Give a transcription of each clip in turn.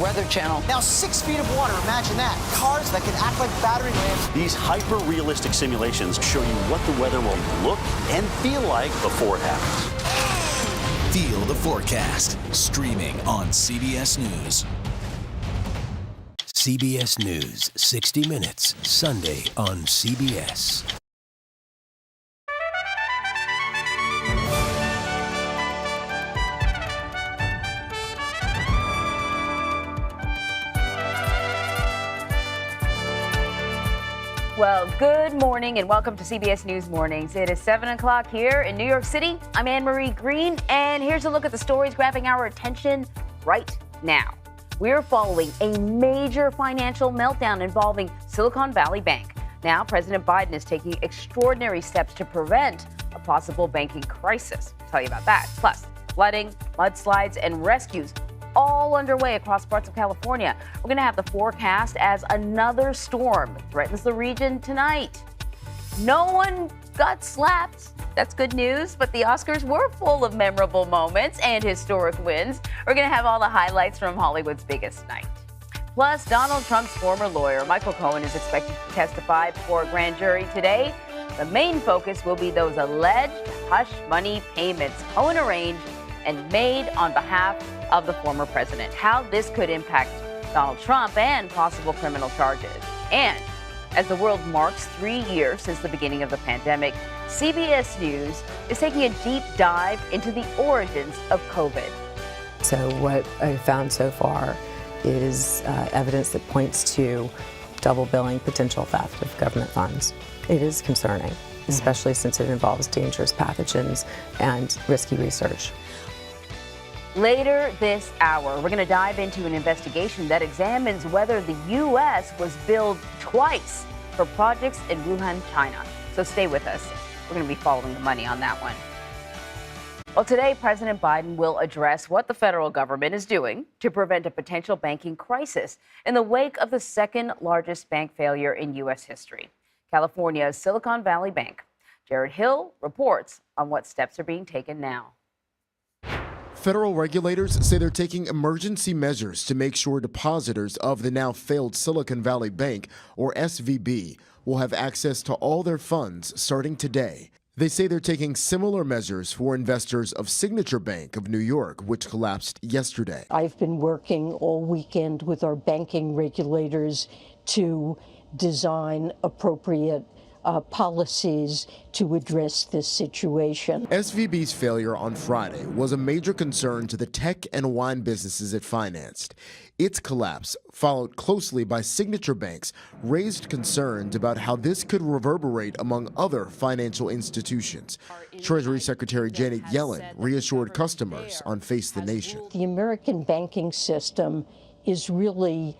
Weather Channel. Now 6 feet of water, imagine that. Cars that can act like battering rams. These hyper-realistic simulations show you what the weather will look and feel like before it happens. Feel the forecast, streaming on CBS News. CBS News, 60 Minutes, Sunday on CBS. Well, good morning and welcome to CBS News Mornings. It is 7 o'clock here in New York City. I'm Anne-Marie Green, and here's a look at the stories grabbing our attention right now. We're following a major financial meltdown involving Silicon Valley Bank. Now, President Biden is taking extraordinary steps to prevent a possible banking crisis. I'll tell you about that. Plus, flooding, mudslides, and rescues all underway across parts of California. We're going to have the forecast as another storm threatens the region tonight. No one got slapped. That's good news, but the Oscars were full of memorable moments and historic wins. We're going to have all the highlights from Hollywood's biggest night. Plus, Donald Trump's former lawyer, Michael Cohen, is expected to testify before a grand jury today. The main focus will be those alleged hush money payments Cohen arranged and made on behalf of the former president. How this could impact Donald Trump and possible criminal charges. And as the world marks 3 years since the beginning of the pandemic, CBS News is taking a deep dive into the origins of COVID. So what I found so far is evidence that points to double billing, potential theft of government funds. It is concerning, especially since it involves dangerous pathogens and risky research. Later this hour, we're going to dive into an investigation that examines whether the U.S. was billed twice for projects in Wuhan, China. So stay with us. We're going to be following the money on that one. Well, today, President Biden will address what the federal government is doing to prevent a potential banking crisis in the wake of the second largest bank failure in U.S. history, California's Silicon Valley Bank. Jared Hill reports on what steps are being taken now. Federal regulators say they're taking emergency measures to make sure depositors of the now failed Silicon Valley Bank, or SVB, will have access to all their funds starting today. They say they're taking similar measures for investors of Signature Bank of New York, which collapsed yesterday. I've been working all weekend with our banking regulators to design appropriate policies to address this situation. SVB's failure on Friday was a major concern to the tech and wine businesses it financed. Its collapse, followed closely by Signature Bank's, raised concerns about how this could reverberate among other financial institutions. Treasury Secretary Janet Yellen reassured customers on Face the Nation. The American banking system is really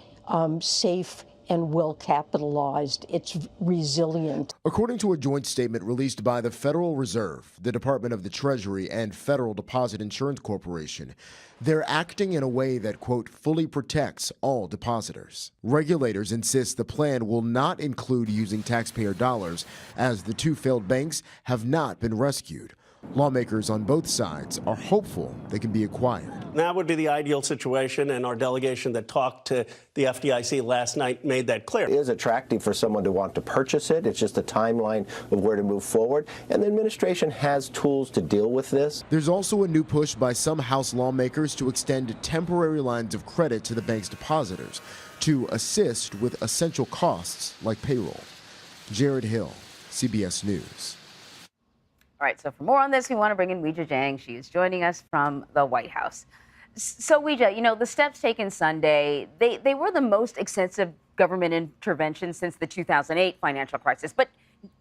safe and well capitalized. It's resilient. According to a joint statement released by the Federal Reserve, the Department of the Treasury, and Federal Deposit Insurance Corporation, they're acting in a way that, quote, fully protects all depositors. Regulators insist the plan will not include using taxpayer dollars, as the two failed banks have not been rescued. Lawmakers on both sides are hopeful they can be acquired. That would be the ideal situation, and our delegation that talked to the FDIC last night made that clear. It is attractive for someone to want to purchase it. It's just a timeline of where to move forward, and the administration has tools to deal with this. There's also a new push by some House lawmakers to extend temporary lines of credit to the bank's depositors to assist with essential costs like payroll. Jared Hill, CBS News. All right, so for more on this, we want to bring in Weijia Jiang. She is joining us from the White House. So, Weijia, you know, the steps taken Sunday, they were the most extensive government intervention since the 2008 financial crisis, but,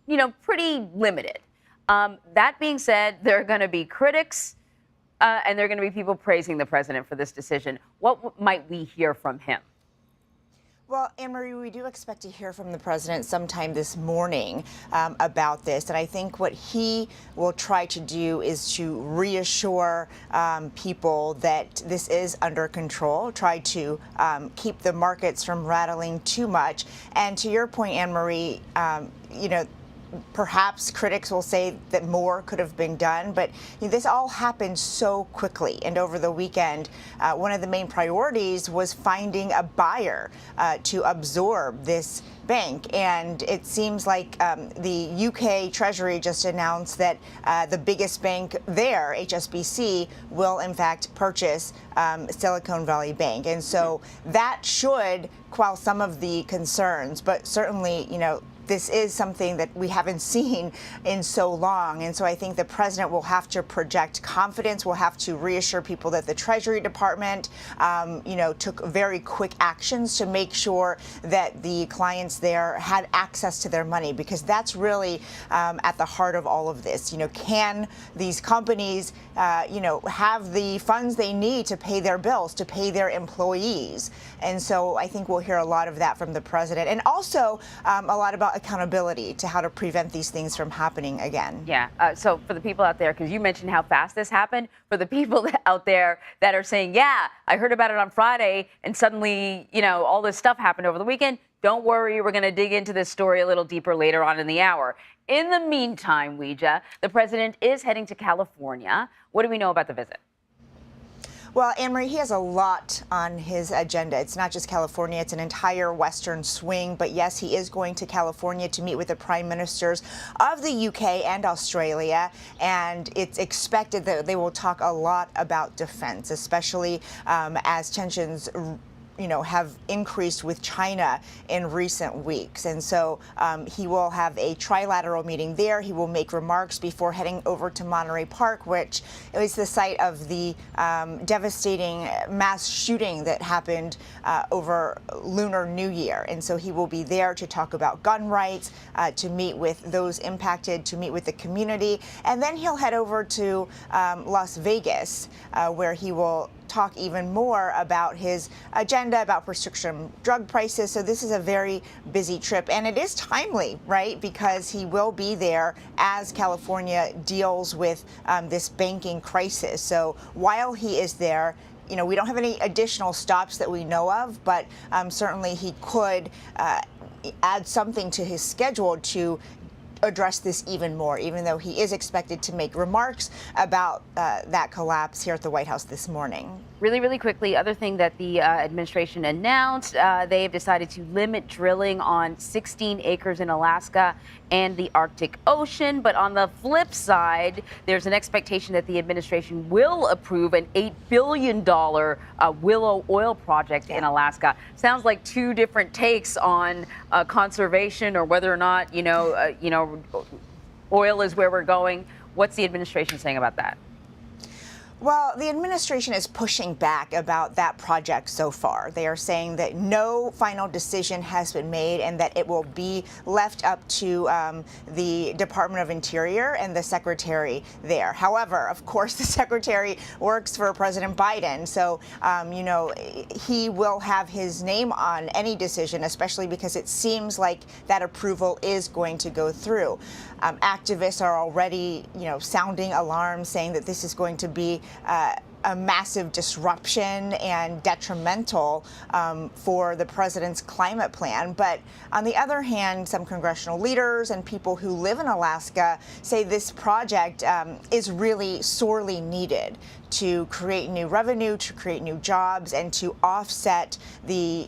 you know, pretty limited. That being said, there are going to be critics and there are going to be people praising the president for this decision. What might we hear from him? Well, Anne-Marie, we do expect to hear from the president sometime this morning about this. And I think what he will try to do is to reassure people that this is under control, try to keep the markets from rattling too much. And to your point, Anne-Marie, you know, Perhaps critics will say that more could have been done, but this all happened so quickly. And over the weekend, one of the main priorities was finding a buyer to absorb this bank. And it seems like the UK Treasury just announced that the biggest bank there, HSBC, will in fact purchase Silicon Valley Bank. And so that should quell some of the concerns, but certainly, this is something that we haven't seen in so long. And so I think the president will have to project confidence, will have to reassure people that the Treasury Department, took very quick actions to make sure that the clients there had access to their money, because that's really at the heart of all of this. Can these companies, have the funds they need to pay their bills, to pay their employees? And so I think we'll hear a lot of that from the president, and also a lot about accountability to how to prevent these things from happening again. Yeah. So for the people out there, because you mentioned how fast this happened, for the people out there that are saying, yeah, I heard about it on Friday and suddenly, all this stuff happened over the weekend, don't worry, we're going to dig into this story a little deeper later on in the hour. In the meantime, Weija, the president is heading to California. What do we know about the visit? Well, Anne-Marie, he has a lot on his agenda. It's not just California, it's an entire Western swing. But yes, he is going to California to meet with the prime ministers of the UK and Australia. And it's expected that they will talk a lot about defense, especially as tensions have increased with China in recent weeks. And so he will have a trilateral meeting there. He will make remarks before heading over to Monterey Park, which is the site of the devastating mass shooting that happened over Lunar New Year. And so he will be there to talk about gun rights, to meet with those impacted, to meet with the community. And then he'll head over to Las Vegas, where he will talk even more about his agenda, about prescription drug prices. So this is a very busy trip, and it is timely, right? Because he will be there as California deals with this banking crisis. So while he is there, we don't have any additional stops that we know of, but certainly he could add something to his schedule to address this even more, even though he is expected to make remarks about that collapse here at the White House this morning. Really, really quickly, other thing that the administration announced, they have decided to limit drilling on 16 acres in Alaska and the Arctic Ocean. But on the flip side, there's an expectation that the administration will approve an $8 billion Willow oil project in Alaska. Sounds like two different takes on conservation, or whether or not, oil is where we're going. What's the administration saying about that? Well, the administration is pushing back about that project so far. They are saying that no final decision has been made and that it will be left up to the Department of Interior and the secretary there. However, of course, the secretary works for President Biden. So, he will have his name on any decision, especially because it seems like that approval is going to go through. Activists are already, sounding alarms, saying that this is going to be a massive disruption and detrimental for the president's climate plan. But on the other hand, some congressional leaders and people who live in Alaska say this project is really sorely needed to create new revenue, to create new jobs, and to offset the,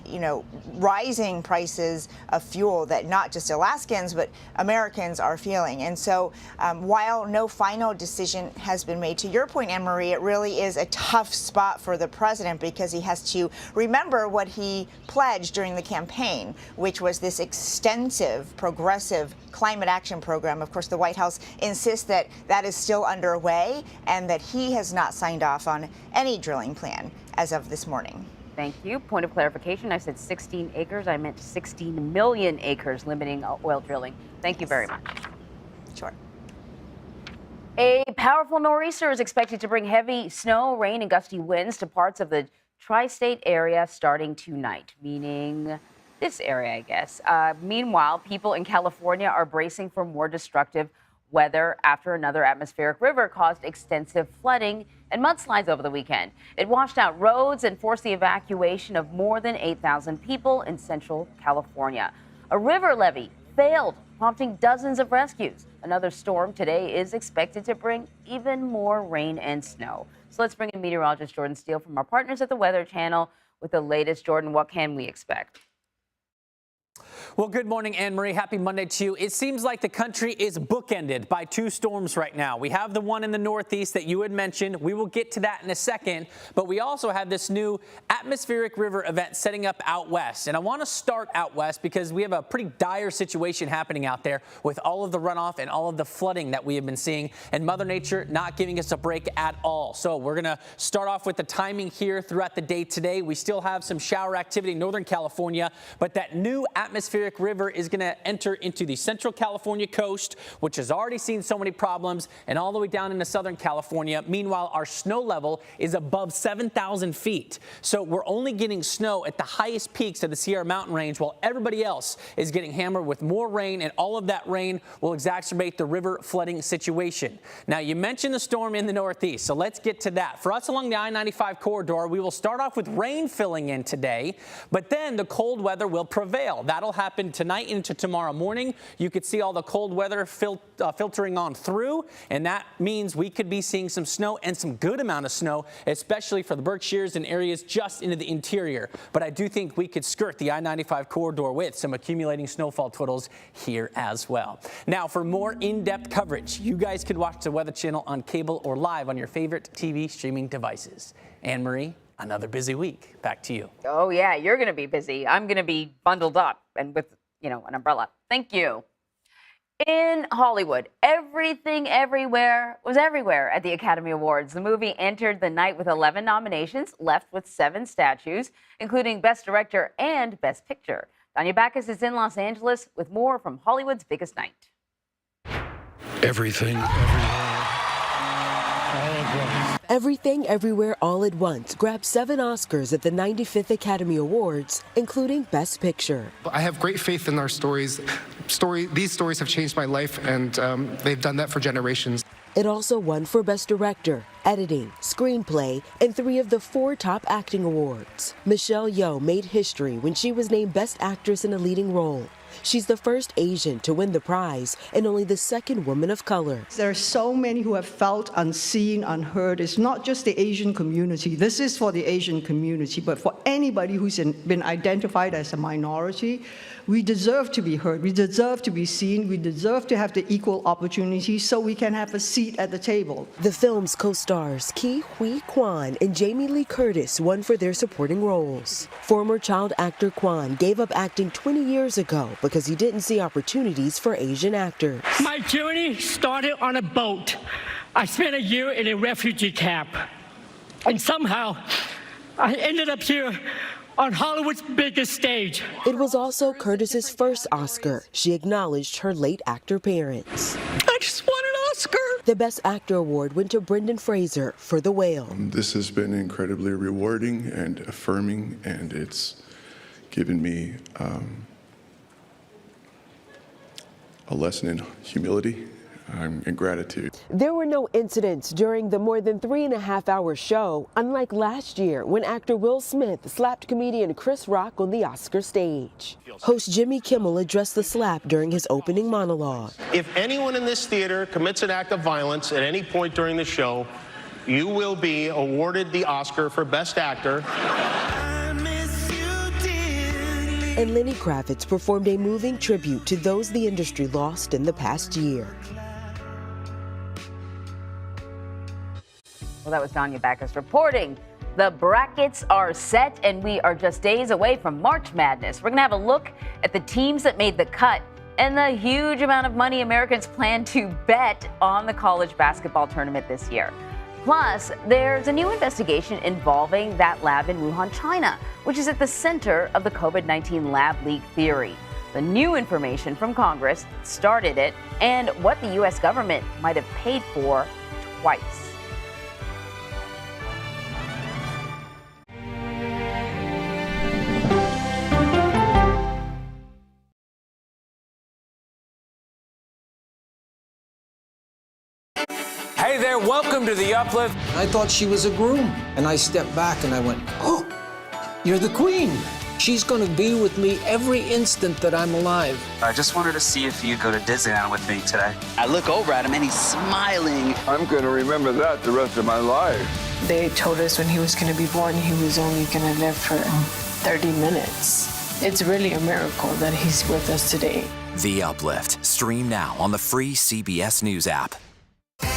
rising prices of fuel that not just Alaskans, but Americans are feeling. And so while no final decision has been made, to your point, Anne-Marie, it really is a tough spot for the president, because he has to remember what he pledged during the campaign, which was this extensive, progressive climate action program. Of course, the White House insists that that is still underway and that he has not signed off on any drilling plan as of this morning. Thank you. Point of clarification, I said 16 acres. I meant 16 million acres limiting oil drilling. Thank you very much. Sure. A powerful nor'easter is expected to bring heavy snow, rain, and gusty winds to parts of the tri-state area starting tonight, meaning this area, I guess. Meanwhile, people in California are bracing for more destructive weather after another atmospheric river caused extensive flooding and mudslides over the weekend. It washed out roads and forced the evacuation of more than 8,000 people in central California. A river levee failed prompting dozens of rescues. Another storm today is expected to bring even more rain and snow. So let's bring in meteorologist Jordan Steele from our partners at the Weather Channel with the latest. Jordan, what can we expect? Well, good morning, Anne-Marie. Happy Monday to you. It seems like the country is bookended by two storms right now. We have the one in the Northeast that you had mentioned. We will get to that in a second. But we also have this new atmospheric river event setting up out west. And I want to start out west because we have a pretty dire situation happening out there with all of the runoff and all of the flooding that we have been seeing, and Mother Nature not giving us a break at all. So we're going to start off with the timing here throughout the day today. We still have some shower activity in Northern California, but that new atmospheric river is going to enter into the Central California coast, which has already seen so many problems, and all the way down into Southern California. Meanwhile, our snow level is above 7,000 feet. So we're only getting snow at the highest peaks of the Sierra Mountain Range, while everybody else is getting hammered with more rain, and all of that rain will exacerbate the river flooding situation. Now, you mentioned the storm in the Northeast, so let's get to that. For us along the I-95 corridor, we will start off with rain filling in today, but then the cold weather will prevail. That'll happen tonight into tomorrow morning. You could see all the cold weather filtering on through, and that means we could be seeing some snow and some good amount of snow, especially for the Berkshires and areas just into the interior. But I do think we could skirt the I-95 corridor with some accumulating snowfall totals here as well. Now, for more in-depth coverage, you guys could watch the Weather Channel on cable or live on your favorite TV streaming devices. Anne-Marie, another busy week. Back to you. Oh, yeah, you're going to be busy. I'm going to be bundled up and with, an umbrella. Thank you. In Hollywood, Everything Everywhere was everywhere at the Academy Awards. The movie entered the night with 11 nominations, left with 7 statues, including Best Director and Best Picture. Danya Backus is in Los Angeles with more from Hollywood's biggest night. Everything, everywhere, all at once. Everything Everywhere All at Once grabbed 7 Oscars at the 95th Academy Awards, including Best Picture. I have great faith in our stories. These stories have changed my life, and they've done that for generations. It also won for Best Director, Editing, Screenplay, and 3 of the 4 top acting awards. Michelle Yeoh made history when she was named Best Actress in a Leading Role. She's the first Asian to win the prize and only the second woman of color. There are so many who have felt unseen, unheard. It's not just the Asian community. This is for the Asian community, but for anybody who's been identified as a minority, we deserve to be heard. We deserve to be seen. We deserve to have the equal opportunity so we can have a seat at the table. The film's co-stars Ke Huy Quan and Jamie Lee Curtis won for their supporting roles. Former child actor Quan gave up acting 20 years ago because he didn't see opportunities for Asian actors. My journey started on a boat. I spent a year in a refugee camp. And somehow, I ended up here on Hollywood's biggest stage. It was also Curtis's first Oscar. She acknowledged her late actor parents. I just won an Oscar. The Best Actor award went to Brendan Fraser for The Whale. This has been incredibly rewarding and affirming, and it's given me a lesson in humility and gratitude. There were no incidents during the more than 3.5-hour show, unlike last year when actor Will Smith slapped comedian Chris Rock on the Oscar stage. Host Jimmy Kimmel addressed the slap during his opening monologue. If anyone in this theater commits an act of violence at any point during the show, you will be awarded the Oscar for Best Actor. And Lenny Kravitz performed a moving tribute to those the industry lost in the past year. Well, that was Danya Backus reporting. The brackets are set, and we are just days away from March Madness. We're going to have a look at the teams that made the cut and the huge amount of money Americans plan to bet on the college basketball tournament this year. Plus, there's a new investigation involving that lab in Wuhan, China, which is at the center of the COVID-19 lab leak theory. The new information from Congress started it, and what the U.S. government might have paid for twice. Hey there, welcome to The Uplift. I thought she was a groom, and I stepped back and I went, oh, you're the queen. She's going to be with me every instant that I'm alive. I just wanted to see if you'd go to Disneyland with me today. I look over at him and he's smiling. I'm going to remember that the rest of my life. They told us when he was going to be born, he was only going to live for 30 minutes. It's really a miracle that he's with us today. The Uplift. Stream now on the free CBS News app.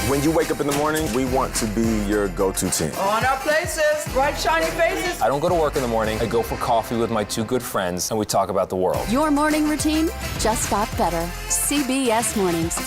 When you wake up in the morning, we want to be your go-to team. On our places, bright shiny faces. I don't go to work in the morning. I go for coffee with my two good friends, and we talk about the world. Your morning routine just got better. CBS Mornings.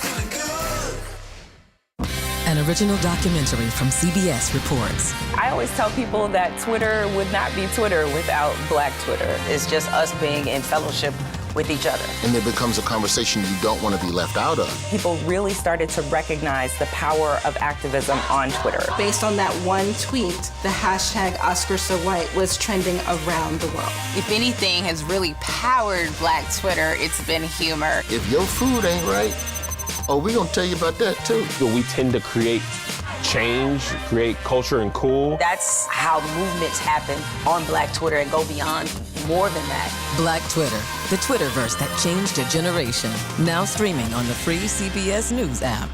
An original documentary from CBS reports. I always tell people that Twitter would not be Twitter without Black Twitter. It's just us being in fellowship with each other. And it becomes a conversation you don't want to be left out of. People really started to recognize the power of activism on Twitter. Based on that one tweet, the hashtag #OscarsSoWhite was trending around the world. If anything has really powered Black Twitter, it's been humor. If your food ain't right, oh, we're going to tell you about that too. We tend to create change, create culture and cool. That's how movements happen on Black Twitter and go beyond more than that. Black Twitter, the Twitterverse that changed a generation. Now streaming on the free CBS News app.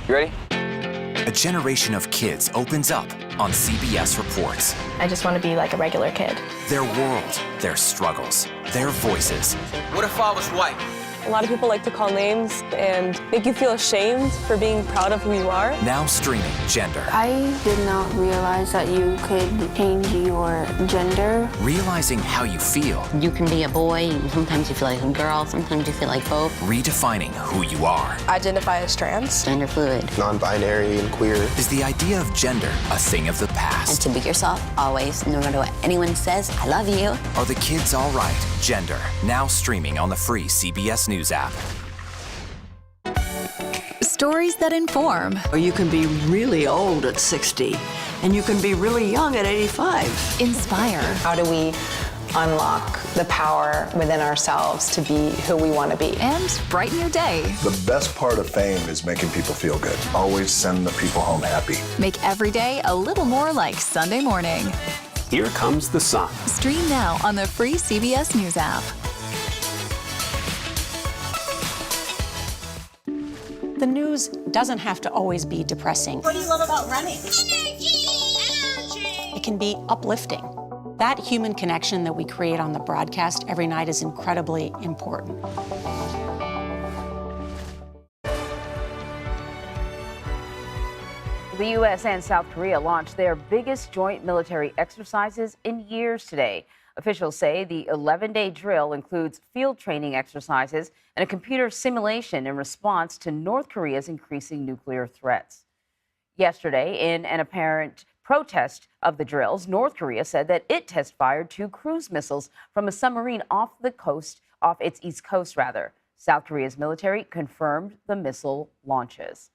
You ready? A generation of kids opens up on CBS Reports. I just want to be like a regular kid. Their world, their struggles, their voices. What if I was white? A lot of people like to call names and make you feel ashamed for being proud of who you are. Now streaming Gender. I did not realize that you could change your gender. Realizing how you feel. You can be a boy, sometimes you feel like a girl, sometimes you feel like both. Redefining who you are. Identify as trans. Gender fluid. Non-binary and queer. Is the idea of gender a thing of the past? And to be yourself, always, no matter what anyone says, I love you. Are the kids all right? Gender. Now streaming on the free CBS News app. Stories that inform. Or you can be really old at 60, and you can be really young at 85. Inspire. How do we unlock the power within ourselves to be who we want to be? And brighten your day. The best part of fame is making people feel good. Always send the people home happy. Make every day a little more like Sunday morning. Here comes the sun. Stream now on the free CBS News app. The news doesn't have to always be depressing. What do you love about running? It can be uplifting. That human connection that we create on the broadcast every night is incredibly important. The U.S. and South Korea launched their biggest joint military exercises in years today. Officials say the 11-day drill includes field training exercises and a computer simulation in response to North Korea's increasing nuclear threats. Yesterday, in an apparent protest of the drills, North Korea said that it test-fired 2 cruise missiles from a submarine off its east coast. South Korea's military confirmed the missile launches.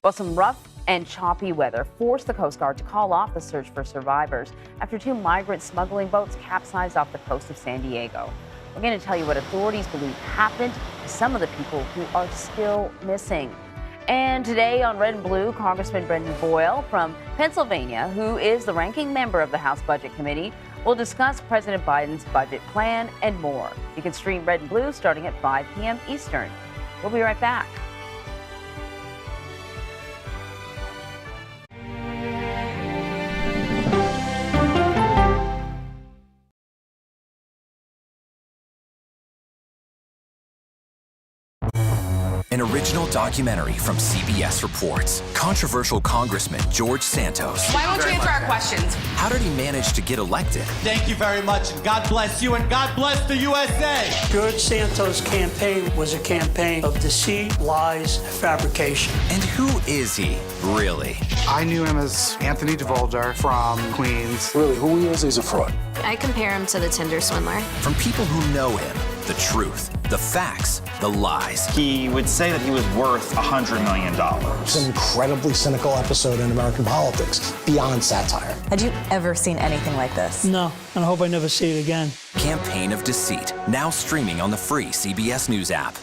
Well, some rough and choppy weather forced the Coast Guard to call off the search for survivors after 2 migrant smuggling boats capsized off the coast of San Diego. We're going to tell you what authorities believe happened to some of the people who are still missing. And today on Red and Blue, Congressman Brendan Boyle from Pennsylvania, who is the ranking member of the House Budget Committee, will discuss President Biden's budget plan and more. You can stream Red and Blue starting at 5 p.m. Eastern. We'll be right back. An original documentary from CBS reports. Controversial Congressman George Santos. Why won't you answer our questions? How did he manage to get elected? Thank you very much, and God bless you, and God bless the USA. George Santos' campaign was a campaign of deceit, lies, fabrication. And who is he, really? I knew him as Anthony DeVolder from Queens. Really, who he is, he's a fraud. I compare him to the Tinder swindler. From people who know him, the truth, the facts, the lies. He would say that he was worth $100 million. It's an incredibly cynical episode in American politics, beyond satire. Had you ever seen anything like this? No, and I hope I never see it again. Campaign of Deceit, now streaming on the free CBS News app.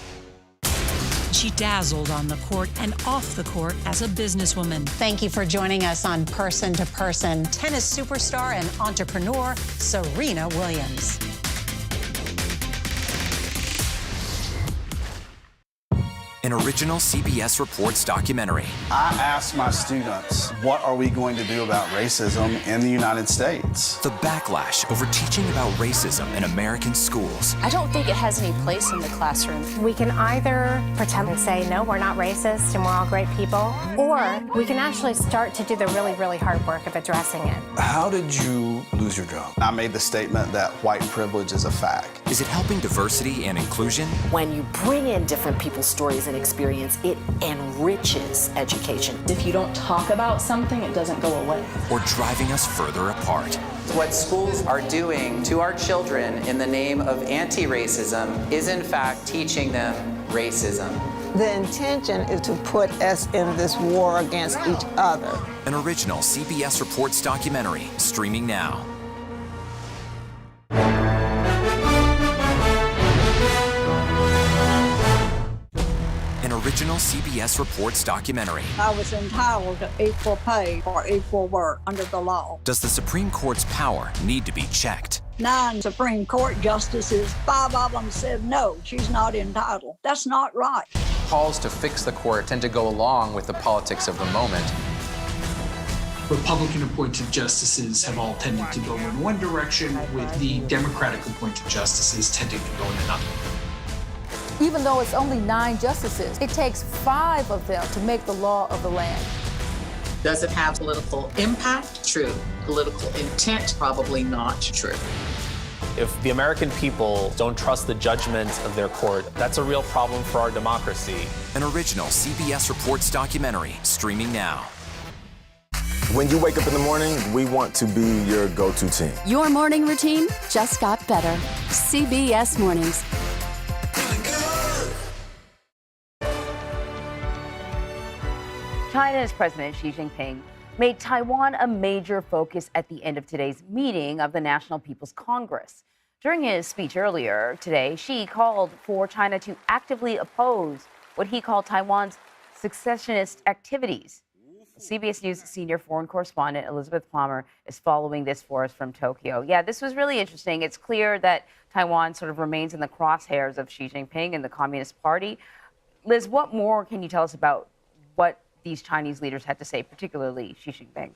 She dazzled on the court and off the court as a businesswoman. Thank you for joining us on Person to Person. Tennis superstar and entrepreneur Serena Williams. An original CBS Reports documentary. I asked my students, what are we going to do about racism in the United States? The backlash over teaching about racism in American schools. I don't think it has any place in the classroom. We can either pretend and say, no, we're not racist and we're all great people, or we can actually start to do the really, really hard work of addressing it. How did you lose your job? I made the statement that white privilege is a fact. Is it helping diversity and inclusion? When you bring in different people's stories and experience, it enriches education. If you don't talk about something, it doesn't go away. Or driving us further apart? What schools are doing to our children in the name of anti-racism is in fact teaching them racism. The intention is to put us in this war against each other. An original CBS Reports documentary, streaming now. An original CBS Reports documentary. I was entitled to equal pay for equal work under the law. Does the Supreme Court's power need to be checked? 9 Supreme Court justices, 5 of them said no, she's not entitled. That's not right. Calls to fix the court tend to go along with the politics of the moment. Republican-appointed justices have all tended to go in one direction, with the Democratic-appointed justices tending to go in another. Even though it's only 9 justices, it takes 5 of them to make the law of the land. Does it have political impact? True. Political intent? Probably not true. If the American people don't trust the judgment of their court, that's a real problem for our democracy. An original CBS Reports documentary, streaming now. When you wake up in the morning, we want to be your go-to team. Your morning routine just got better. CBS Mornings. China's President Xi Jinping made Taiwan a major focus at the end of today's meeting of the National People's Congress. During his speech earlier today, Xi called for China to actively oppose what he called Taiwan's secessionist activities. CBS News senior foreign correspondent Elizabeth Palmer is following this for us from Tokyo. Yeah, this was really interesting. It's clear that Taiwan sort of remains in the crosshairs of Xi Jinping and the Communist Party. Liz, what more can you tell us about what these Chinese leaders had to say, particularly Xi Jinping?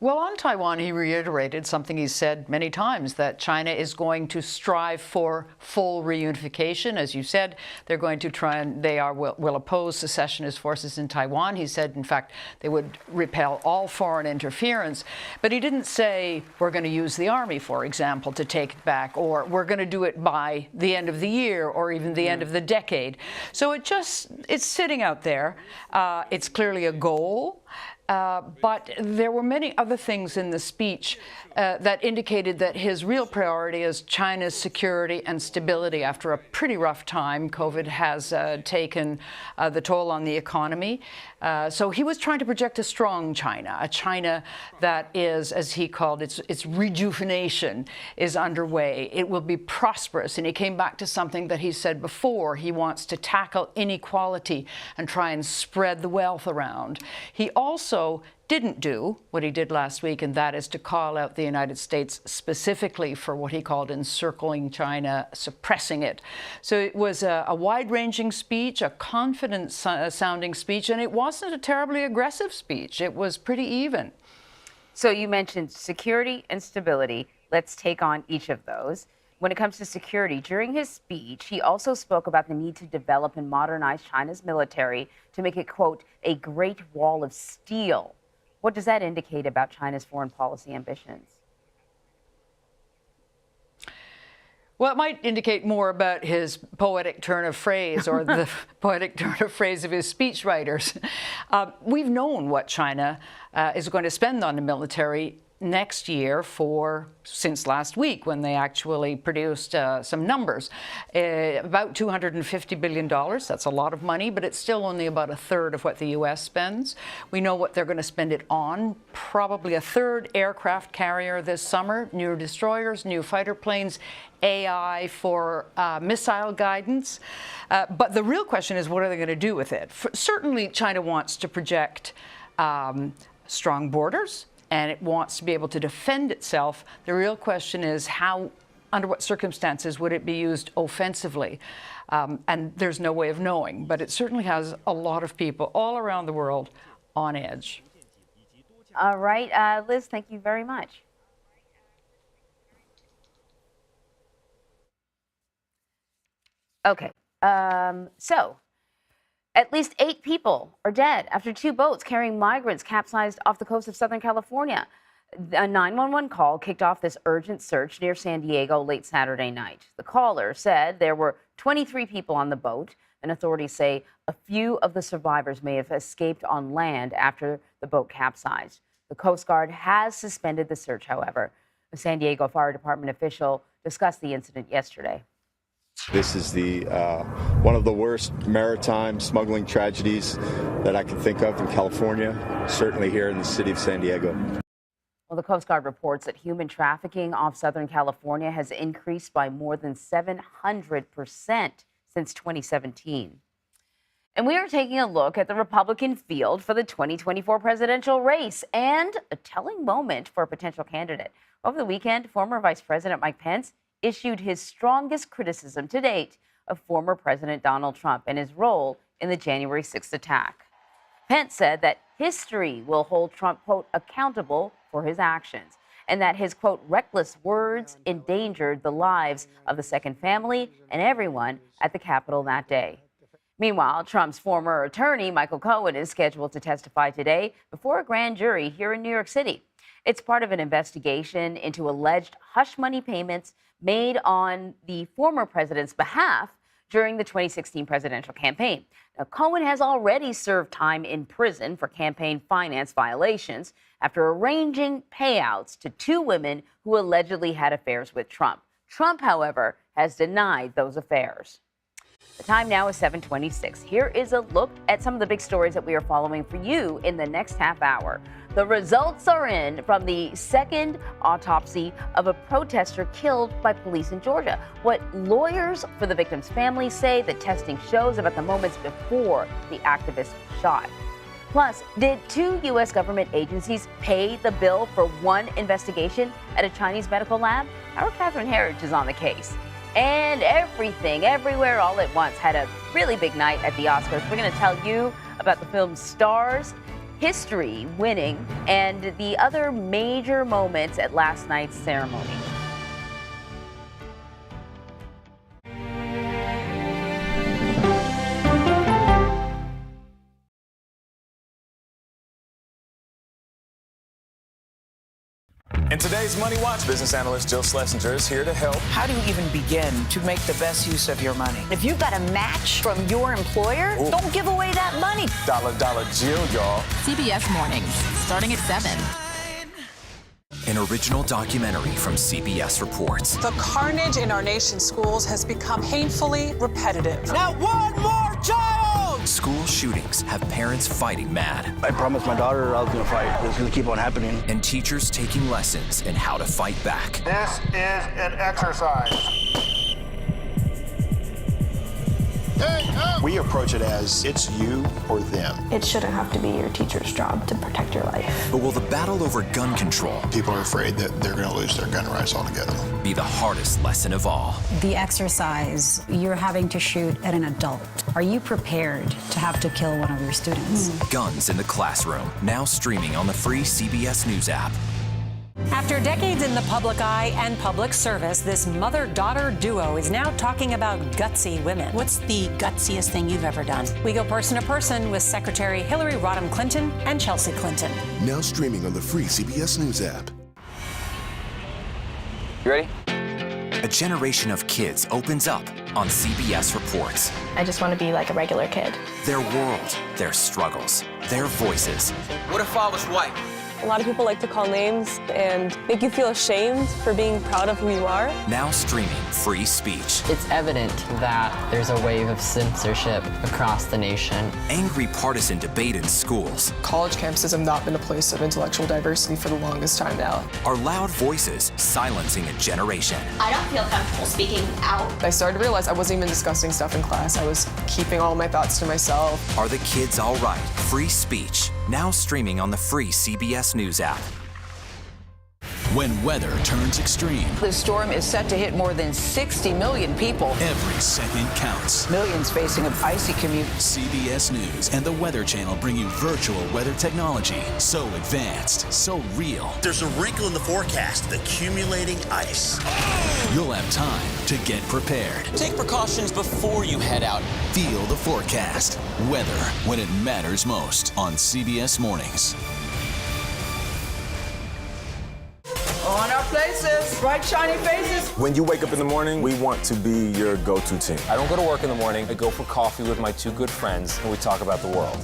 Well, on Taiwan, he reiterated something he's said many times, that China is going to strive for full reunification. As you said, they're going to try and will oppose secessionist forces in Taiwan. He said, in fact, they would repel all foreign interference. But he didn't say, we're going to use the army, for example, to take it back, or we're going to do it by the end of the year or even the end of the decade. So it's sitting out there. It's clearly a goal. But there were many other things in the speech that indicated that his real priority is China's security and stability after a pretty rough time. COVID has taken the toll on the economy. So he was trying to project a strong China, a China that is, as he called it, its rejuvenation is underway. It will be prosperous. And he came back to something that he said before. He wants to tackle inequality and try and spread the wealth around. He also didn't do what he did last week, and that is to call out the United States specifically for what he called encircling China, suppressing it. So it was a wide-ranging speech, a confident-sounding speech, and it wasn't a terribly aggressive speech. It was pretty even. So you mentioned security and stability. Let's take on each of those. When it comes to security, during his speech, he also spoke about the need to develop and modernize China's military to make it, quote, a great wall of steel. What does that indicate about China's foreign policy ambitions? Well, it might indicate more about his poetic turn of phrase or the poetic turn of phrase of his speechwriters. We've known what China is going to spend on the military next year since last week when they actually produced some numbers. About $250 billion. That's a lot of money, but it's still only about a third of what the U.S. spends. We know what they're going to spend it on. Probably a third aircraft carrier this summer, new destroyers, new fighter planes, AI for missile guidance. But the real question is, what are they going to do with it? Certainly, China wants to project strong borders, and it wants to be able to defend itself. The real question is under what circumstances would it be used offensively? And there's no way of knowing, but it certainly has a lot of people all around the world on edge. All right, Liz, thank you very much. Okay, so at least 8 people are dead after 2 boats carrying migrants capsized off the coast of Southern California. A 911 call kicked off this urgent search near San Diego late Saturday night. The caller said there were 23 people on the boat, and authorities say a few of the survivors may have escaped on land after the boat capsized. The Coast Guard has suspended the search, however. A San Diego Fire Department official discussed the incident yesterday. This is one of the worst maritime smuggling tragedies that I can think of in California, certainly here in the city of San Diego. Well, the Coast Guard reports that human trafficking off Southern California has increased by more than 700% since 2017. And we are taking a look at the Republican field for the 2024 presidential race and a telling moment for a potential candidate. Over the weekend, former Vice President Mike Pence issued his strongest criticism to date of former President Donald Trump and his role in the January 6th attack. Pence said that history will hold Trump, quote, accountable for his actions, and that his, quote, reckless words endangered the lives of the second family and everyone at the Capitol that day. Meanwhile, Trump's former attorney, Michael Cohen, is scheduled to testify today before a grand jury here in New York City. It's part of an investigation into alleged hush money payments made on the former president's behalf during the 2016 presidential campaign. Now, Cohen has already served time in prison for campaign finance violations after arranging payouts to 2 women who allegedly had affairs with Trump. Trump, however, has denied those affairs. The time now is 7:26. Here is a look at some of the big stories that we are following for you in the next half hour. The results are in from the second autopsy of a protester killed by police in Georgia. What lawyers for the victim's family say the testing shows about the moments before the activist shot. Plus, did 2 U.S. government agencies pay the bill for one investigation at a Chinese medical lab? Our Catherine Herridge is on the case. And Everything, Everywhere, All at Once had a really big night at the Oscars. We're going to tell you about the film's stars, history winning, and the other major moments at last night's ceremony. In today's Money Watch, business analyst Jill Schlesinger is here to help. How do you even begin to make the best use of your money? If you've got a match from your employer, don't give away that money. Dollar Jill, y'all. CBS Mornings, starting at 7. An original documentary from CBS reports. The carnage in our nation's schools has become painfully repetitive. Not one more child! School shootings have parents fighting mad. I promised my daughter I was going to fight. It's going to keep on happening. And teachers taking lessons in how to fight back. This is an exercise. We approach it as it's you or them. It shouldn't have to be your teacher's job to protect your life. But will the battle over gun control, people are afraid that they're going to lose their gun rights altogether, be the hardest lesson of all? The exercise, you're having to shoot at an adult. Are you prepared to have to kill one of your students? Guns in the Classroom, now streaming on the free CBS News app. After decades in the public eye and public service, this mother-daughter duo is now talking about gutsy women. What's the gutsiest thing you've ever done? We go person to person with Secretary Hillary Rodham Clinton and Chelsea Clinton. Now streaming on the free CBS News app. You ready? A generation of kids opens up on CBS Reports. I just want to be like a regular kid. Their world, their struggles, their voices. What if I was white? A lot of people like to call names and make you feel ashamed for being proud of who you are. Now streaming Free Speech. It's evident that there's a wave of censorship across the nation. Angry partisan debate in schools. College campuses have not been a place of intellectual diversity for the longest time now. Are loud voices silencing a generation. I don't feel comfortable speaking out. I started to realize I wasn't even discussing stuff in class. I was keeping all my thoughts to myself. Are the kids all right? Free Speech. Now streaming on the free CBS News app. When weather turns extreme, The storm is set to hit more than 60 million people. every second counts. Millions facing an icy commute. CBS News and the Weather Channel bring you virtual weather technology. So advanced, so real. There's a wrinkle in the forecast, the accumulating ice. You'll have time to get prepared. Take precautions before you head out. Feel the forecast. Weather when it matters most on CBS Mornings. On our places, bright, shiny faces. When you wake up in the morning, we want to be your go-to team. I don't go to work in the morning. I go for coffee with my two good friends, and we talk about the world.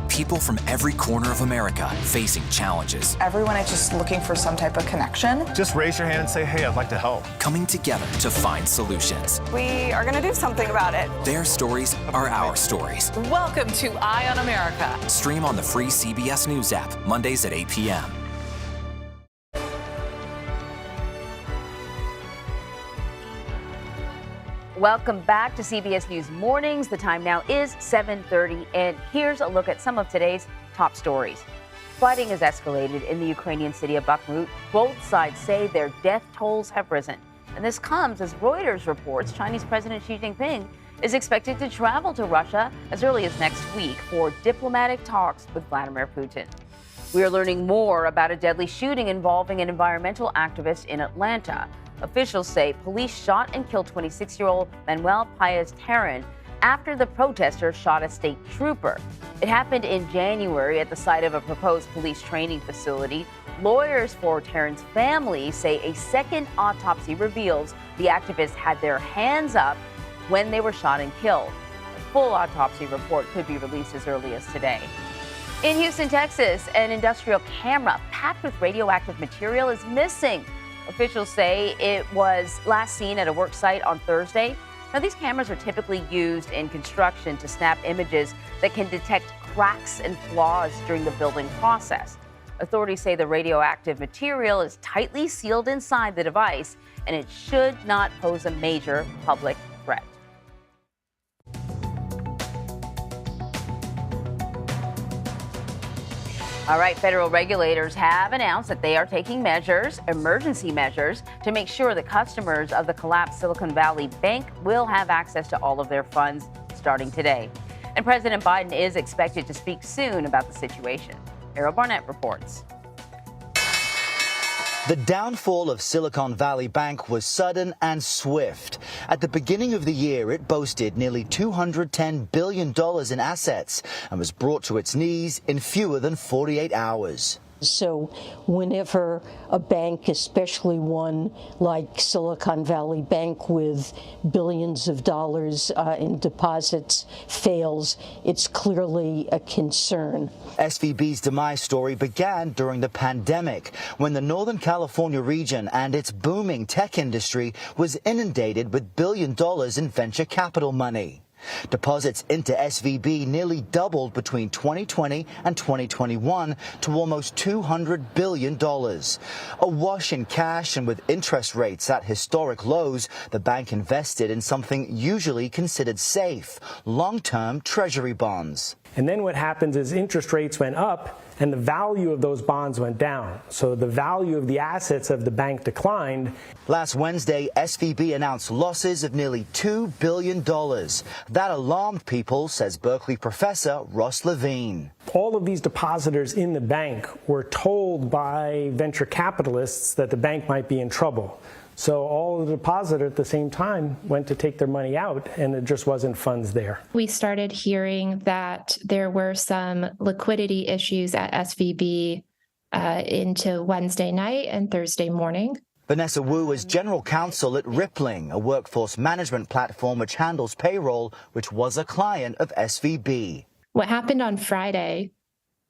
People from every corner of America facing challenges. Everyone is just looking for some type of connection. Just raise your hand and say, hey, I'd like to help. Coming together to find solutions. We are going to do something about it. Their stories are our stories. Welcome to Eye on America. Stream on the free CBS News app, Mondays at 8 p.m. Welcome back to CBS News Mornings. The time now is 7:30, and here's a look at some of today's top stories. Fighting has escalated in the Ukrainian city of Bakhmut. Both sides say their death tolls have risen. And this comes as Reuters reports Chinese President Xi Jinping is expected to travel to Russia as early as next week for diplomatic talks with Vladimir Putin. We are learning more about a deadly shooting involving an environmental activist in Atlanta. Officials say police shot and killed 26-year-old Manuel Paez-Terran after the protester shot a state trooper. It happened in January at the site of a proposed police training facility. Lawyers for Terran's family say a second autopsy reveals the activists had their hands up when they were shot and killed. A full autopsy report could be released as early as today. In Houston, Texas, an industrial camera packed with radioactive material is missing. Officials say it was last seen at a work site on Thursday. Now, these cameras are typically used in construction to snap images that can detect cracks and flaws during the building process. Authorities say the radioactive material is tightly sealed inside the device, and it should not pose a major public threat. All right, federal regulators have announced that they are taking emergency measures, to make sure that customers of the collapsed Silicon Valley Bank will have access to all of their funds starting today. And President Biden is expected to speak soon about the situation. Errol Barnett reports. The downfall of Silicon Valley Bank was sudden and swift. At the beginning of the year, it boasted nearly $210 billion in assets and was brought to its knees in fewer than 48 hours. So whenever a bank, especially one like Silicon Valley Bank with billions of dollars in deposits, fails, it's clearly a concern. SVB's demise story began during the pandemic, when the Northern California region and its booming tech industry was inundated with $1 billion in venture capital money. Deposits into SVB nearly doubled between 2020 and 2021 to almost $200 billion. Awash in cash and with interest rates at historic lows, the bank invested in something usually considered safe, long-term treasury bonds. And then what happens is interest rates went up and the value of those bonds went down. So the value of the assets of the bank declined. Last Wednesday, SVB announced losses of nearly $2 billion. That alarmed people, says Berkeley professor Ross Levine. All of these depositors in the bank were told by venture capitalists that the bank might be in trouble. So all of the depositors at the same time went to take their money out, and it just wasn't funds there. We started hearing that there were some liquidity issues at SVB into Wednesday night and Thursday morning. Vanessa Wu is general counsel at Rippling, a workforce management platform which handles payroll, which was a client of SVB. What happened on Friday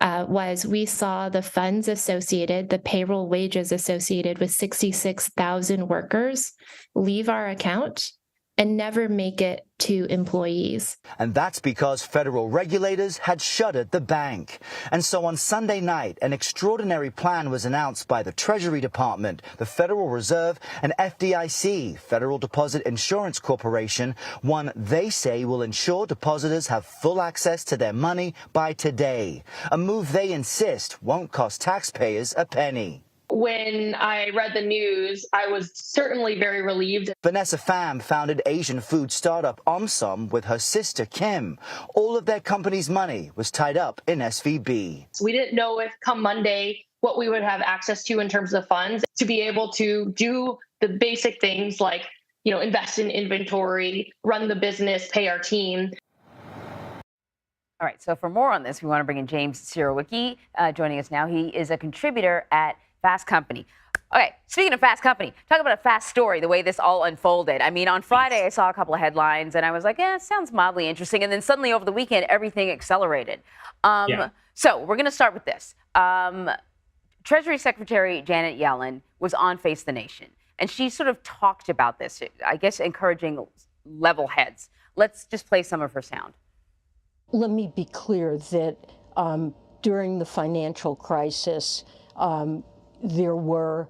was we saw the funds associated, the payroll wages associated with 66,000 workers leave our account and never make it to employees. And that's because federal regulators had shuttered the bank. And so on Sunday night, an extraordinary plan was announced by the Treasury Department, the Federal Reserve, and FDIC, Federal Deposit Insurance Corporation, one they say will ensure depositors have full access to their money by today, a move they insist won't cost taxpayers a penny. When I read the news, I was certainly very relieved. Vanessa Pham founded Asian food startup Omsom with her sister Kim. All of their company's money was tied up in SVB. We didn't know if come Monday what we would have access to in terms of funds to be able to do the basic things like, invest in inventory, run the business, pay our team. All right, so for more on this, we want to bring in James Sirowicki joining us now. He is a contributor at Fast Company. Okay, speaking of Fast Company, talk about a fast story, the way this all unfolded. I mean, on Friday, I saw a couple of headlines, and I was like, it sounds mildly interesting. And then suddenly over the weekend, everything accelerated. So we're going to start with this. Treasury Secretary Janet Yellen was on Face the Nation, and she sort of talked about this, I guess, encouraging level heads. Let's just play some of her sound. Let me be clear that during the financial crisis, there were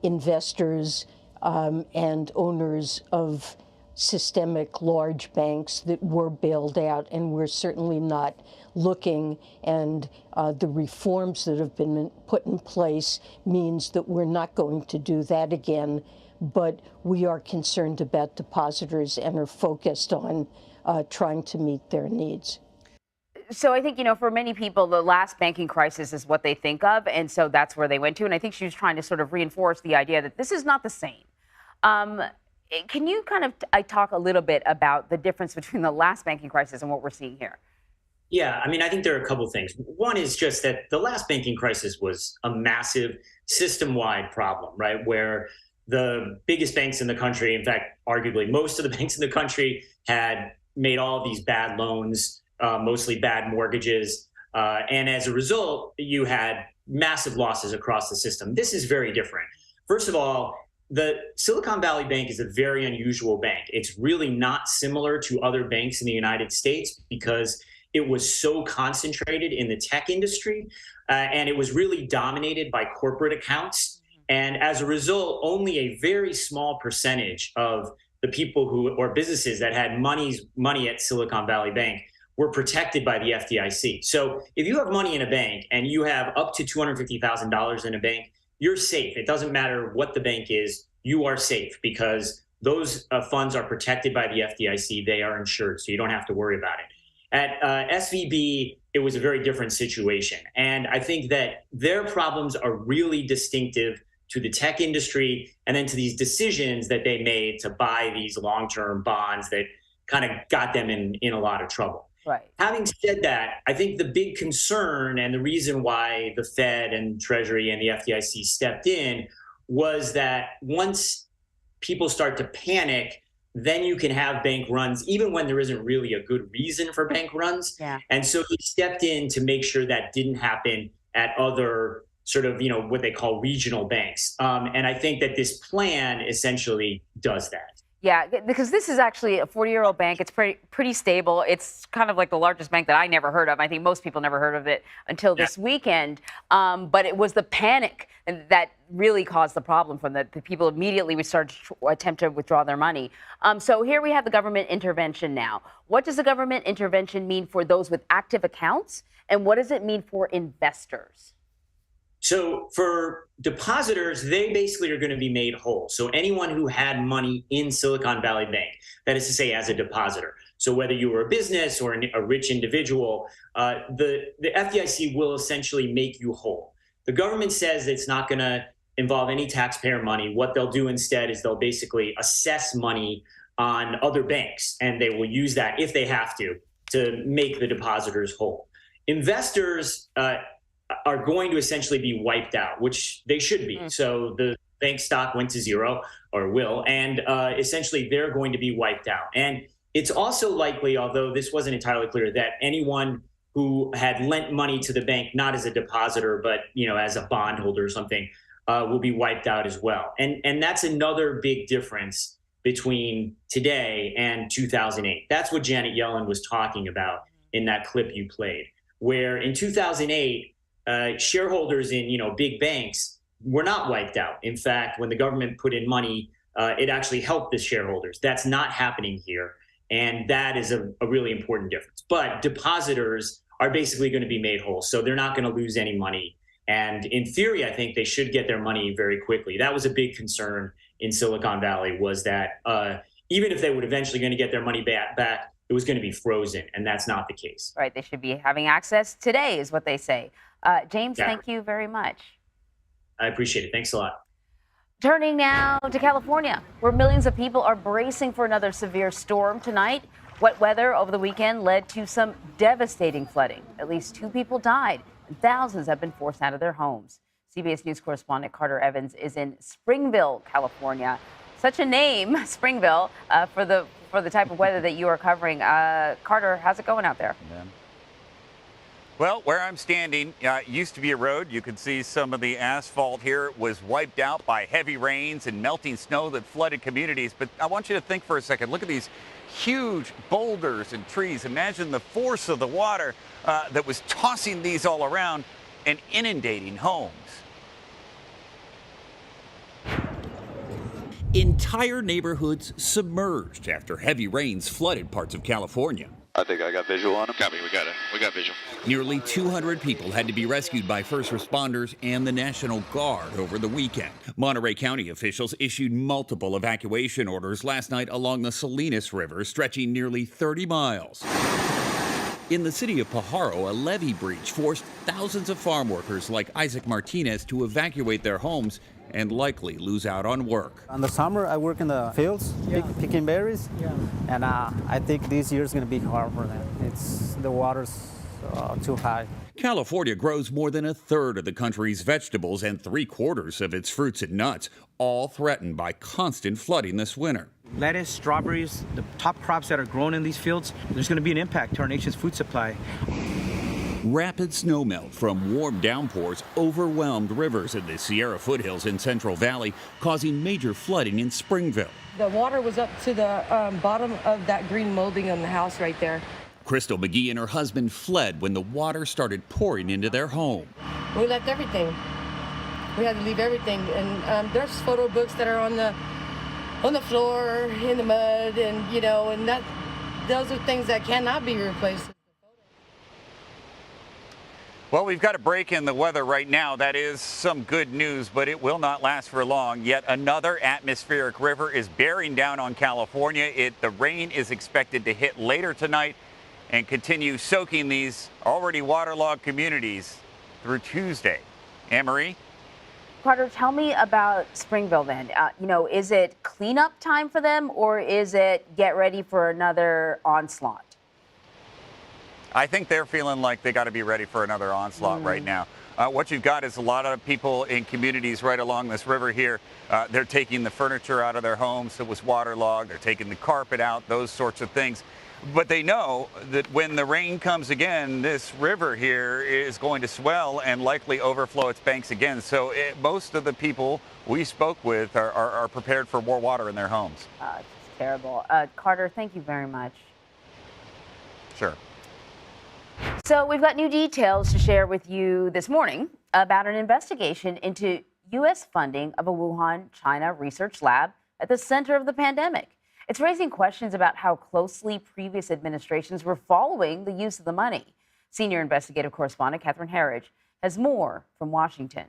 investors and owners of systemic large banks that were bailed out, and we're certainly not looking, and the reforms that have been put in place means that we're not going to do that again, but we are concerned about depositors and are focused on trying to meet their needs. So I think, for many people, the last banking crisis is what they think of. And so that's where they went to. And I think she was trying to sort of reinforce the idea that this is not the same. Can you kind of talk a little bit about the difference between the last banking crisis and what we're seeing here? Yeah, I mean, I think there are a couple of things. One is just that the last banking crisis was a massive system-wide problem, right? Where the biggest banks in the country, in fact, arguably most of the banks in the country, had made all these bad loans, mostly bad mortgages. And as a result, you had massive losses across the system. This is very different. First of all, the Silicon Valley Bank is a very unusual bank. It's really not similar to other banks in the United States because it was so concentrated in the tech industry, and it was really dominated by corporate accounts. And as a result, only a very small percentage of the people or businesses that had money at Silicon Valley Bank were protected by the FDIC. So if you have money in a bank and you have up to $250,000 in a bank, you're safe. It doesn't matter what the bank is, you are safe because those funds are protected by the FDIC. They are insured, so you don't have to worry about it. At SVB, it was a very different situation. And I think that their problems are really distinctive to the tech industry and then to these decisions that they made to buy these long-term bonds that kind of got them in a lot of trouble. Right. Having said that, I think the big concern and the reason why the Fed and Treasury and the FDIC stepped in was that once people start to panic, then you can have bank runs, even when there isn't really a good reason for bank runs. Yeah. And so he stepped in to make sure that didn't happen at other sort of, what they call regional banks. And I think that this plan essentially does that. Yeah, because this is actually a 40-year-old bank. It's pretty stable. It's kind of like the largest bank that I never heard of. I think most people never heard of it until this weekend. But it was the panic that really caused the problem from the people immediately would start to attempt to withdraw their money. So here we have the government intervention now. What does the government intervention mean for those with active accounts? And what does it mean for investors? So for depositors, they basically are going to be made whole. So anyone who had money in Silicon Valley Bank, that is to say, as a depositor. So whether you were a business or a rich individual, the FDIC will essentially make you whole. The government says it's not going to involve any taxpayer money. What they'll do instead is they'll basically assess money on other banks, and they will use that, if they have to make the depositors whole. Investors are going to essentially be wiped out, which they should be. So the bank stock went to zero, or will, and essentially they're going to be wiped out. And it's also likely, although this wasn't entirely clear, that anyone who had lent money to the bank, not as a depositor, but as a bondholder or something, will be wiped out as well. And that's another big difference between today and 2008. That's what Janet Yellen was talking about in that clip you played, where in 2008, shareholders in big banks were not wiped out. In fact, when the government put in money, it actually helped the shareholders. That's not happening here. And that is a really important difference. But depositors are basically going to be made whole. So they're not going to lose any money. And in theory, I think they should get their money very quickly. That was a big concern in Silicon Valley, was that even if they were eventually going to get their money back, it was going to be frozen. And that's not the case. Right. They should be having access today is what they say. James, Yeah. Thank you very much. I appreciate it. Thanks a lot. Turning now to California, where millions of people are bracing for another severe storm tonight. Wet weather over the weekend led to some devastating flooding. At least 2 people died, and thousands have been forced out of their homes. CBS News correspondent Carter Evans is in Springville, California. Such a name, Springville, for the type of weather that you are covering. Carter, how's it going out there? Well, where I'm standing used to be a road. You can see some of the asphalt here was wiped out by heavy rains and melting snow that flooded communities. But I want you to think for a second. Look at these huge boulders and trees. Imagine the force of the water that was tossing these all around and inundating homes. Entire neighborhoods submerged after heavy rains flooded parts of California. I think I got visual on him. Copy, we got visual. Nearly 200 people had to be rescued by first responders and the National Guard over the weekend. Monterey County officials issued multiple evacuation orders last night along the Salinas River, stretching nearly 30 miles. In the city of Pajaro, a levee breach forced thousands of farm workers like Isaac Martinez to evacuate their homes and likely lose out on work. In the summer, I work in the fields, picking berries, and I think this year is going to be hard for them. The water's too high. California grows more than a third of the country's vegetables and 3/4 of its fruits and nuts, all threatened by constant flooding this winter. Lettuce, strawberries, the top crops that are grown in these fields, there's going to be an impact to our nation's food supply. Rapid snowmelt from warm downpours overwhelmed rivers in the Sierra foothills in Central Valley, causing major flooding in Springville. The water was up to the bottom of that green molding on the house right there. Crystal McGee and her husband fled when the water started pouring into their home. We left everything. We had to leave everything. And there's photo books that are on the floor, in the mud, and those are things that cannot be replaced. Well, we've got a break in the weather right now. That is some good news, but it will not last for long. Yet another atmospheric river is bearing down on California. The rain is expected to hit later tonight and continue soaking these already waterlogged communities through Tuesday. Anne-Marie? Carter, tell me about Springville then. Is it cleanup time for them, or is it get ready for another onslaught? I think they're feeling like they got to be ready for another onslaught right now. What you've got is a lot of people in communities right along this river here. They're taking the furniture out of their homes that was waterlogged. They're taking the carpet out, those sorts of things. But they know that when the rain comes again, this river here is going to swell and likely overflow its banks again. So most of the people we spoke with are prepared for more water in their homes. It's terrible. Carter, thank you very much. Sure. So we've got new details to share with you this morning about an investigation into U.S. funding of a Wuhan, China research lab at the center of the pandemic. It's raising questions about how closely previous administrations were following the use of the money. Senior investigative correspondent Catherine Herridge has more from Washington.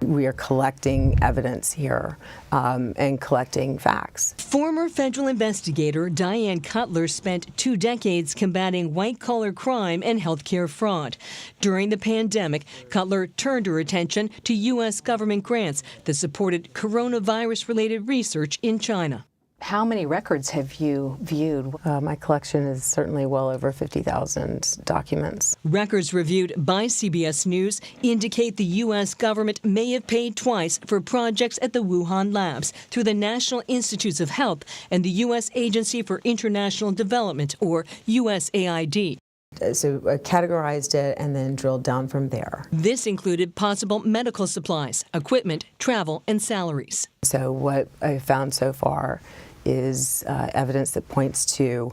We are collecting evidence here and collecting facts. Former federal investigator Diane Cutler spent 2 decades combating white-collar crime and healthcare fraud. During the pandemic, Cutler turned her attention to U.S. government grants that supported coronavirus-related research in China. How many records have you viewed? My collection is certainly well over 50,000 documents. Records reviewed by CBS News indicate the U.S. government may have paid twice for projects at the Wuhan labs through the National Institutes of Health and the U.S. Agency for International Development, or USAID. So I categorized it and then drilled down from there. This included possible medical supplies, equipment, travel, and salaries. So what I found so far is evidence that points to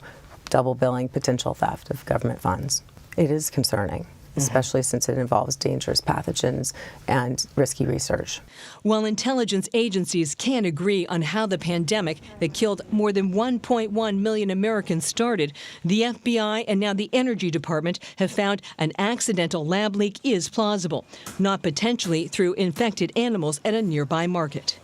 double billing, potential theft of government funds. It is concerning, especially since it involves dangerous pathogens and risky research. While intelligence agencies can't agree on how the pandemic that killed more than 1.1 million Americans started, the FBI and now the Energy Department have found an accidental lab leak is plausible, not potentially through infected animals at a nearby market.